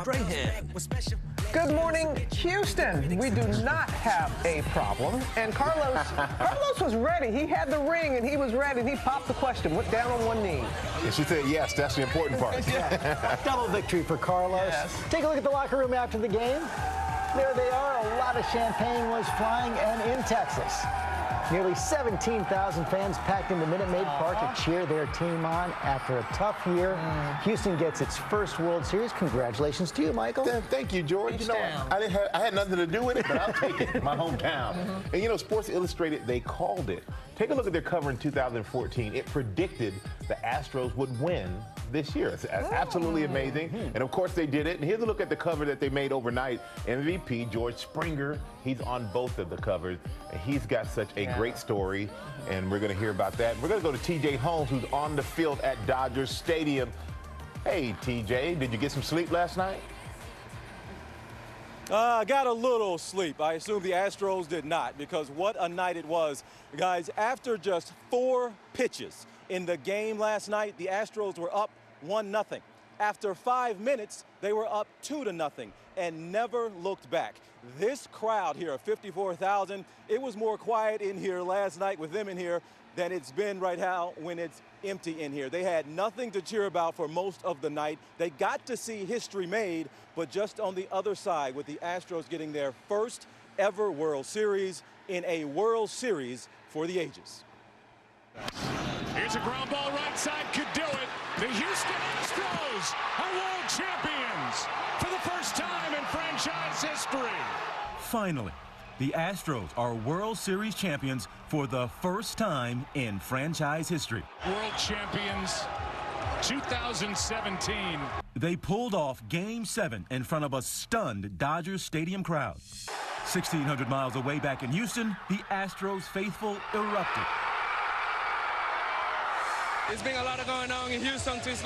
Strahan. Good morning, Houston. We do not have a problem. And Carlos was ready. He had the ring and he was ready. And he popped the question, went down on one knee. And she said yes. That's the important part. Double victory for Carlos. Yes. Take a look at the locker room after the game. There they are. A lot of champagne was flying, and in Texas, nearly 17,000 fans packed into Minute Maid Park to cheer their team on after a tough year. Houston gets its first World Series. Congratulations to you, Michael. Thank you, George. You know, I had nothing to do with it, but I'll take it. My hometown. And you know, Sports Illustrated, they called it. Take a look at their cover in 2014. It predicted the Astros would win this year. It's absolutely amazing. And of course they did it. And here's a look at the cover that they made overnight. MVP George Springer, he's on both of the covers. And he's got such a great story. And we're going to hear about that. We're going to go to TJ Holmes, who's on the field at Dodgers Stadium. Hey, TJ, did you get some sleep last night? I got a little sleep. I assume the Astros did not, because what a night it was. Guys, after just 4 pitches in the game last night, the Astros were up 1-0. After 5 minutes, they were up 2-0 and never looked back. This crowd here of 54,000, it was more quiet in here last night with them in here than it's been right now when it's empty in here. They had nothing to cheer about for most of the night. They got to see history made, but just on the other side, with the Astros getting their first ever World Series in a World Series for the ages. Here's a ground ball right side, could do it. The Houston Astros are world champions for the first time in franchise history. Finally, the Astros are World Series champions for the first time in franchise history. World champions 2017. They pulled off Game 7 in front of a stunned Dodgers Stadium crowd. 1,600 miles away back in Houston, the Astros faithful erupted. It's been a lot going on in Houston since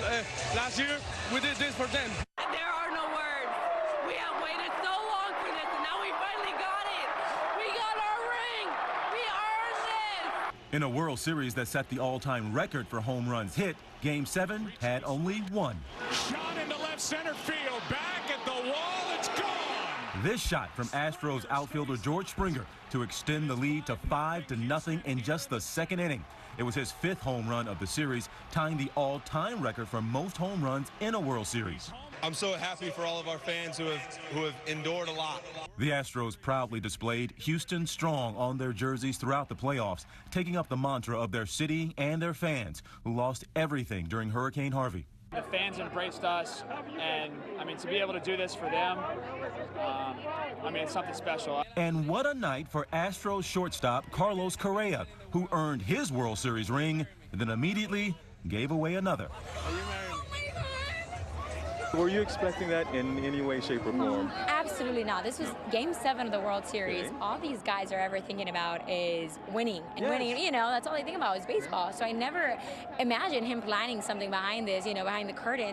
last year. We did this for them. There are no words. We have waited so long for this, and now we finally got it. We got our ring. We earned this. In a World Series that set the all-time record for home runs hit, Game 7 had only one. Shot into left center field. Back at the wall. It's gone. This shot from Astros outfielder George Springer to extend the lead to 5-0 in just the second inning. It was his 5th home run of the series, tying the all-time record for most home runs in a World Series. I'm so happy for all of our fans who have endured a lot. The Astros proudly displayed Houston strong on their jerseys throughout the playoffs, taking up the mantra of their city and their fans, who lost everything during Hurricane Harvey. The fans embraced us, and I mean, to be able to do this for them, I mean, it's something special. And what a night for Astros shortstop Carlos Correa, who earned his World Series ring and then immediately gave away another. Were you expecting that in any way, shape, or form? Absolutely not. This was Game 7 of the World Series. Okay. All these guys are ever thinking about is winning and winning. You know, that's all they think about is baseball. So I never imagined him planning something behind this, you know, behind the curtain.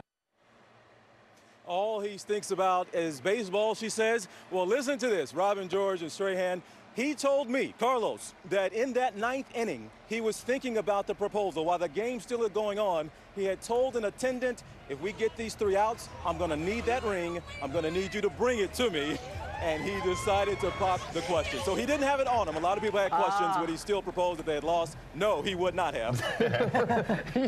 All he thinks about is baseball, she says. Well, listen to this. Robin, George, and Strahan. He told me, Carlos, that in that 9th inning, he was thinking about the proposal. While the game's still going on, he had told an attendant, if we get these 3 outs, I'm going to need that ring. I'm going to need you to bring it to me. And he decided to pop the question. So he didn't have it on him. A lot of people had questions. Would he still propose if they had lost? No, he would not have.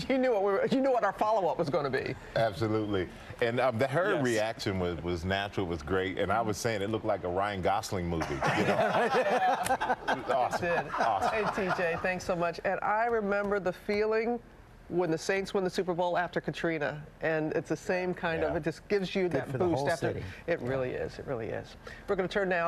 You knew what our follow-up was going to be. Absolutely. And her reaction was natural, was great. And I was saying it looked like a Ryan Gosling movie. You know? Awesome. Awesome. Hey, TJ, thanks so much. And I remember the feeling when the Saints win the Super Bowl after Katrina, and it's the same kind of, it just gives you that boost after. It really is. It really is. We're going to turn now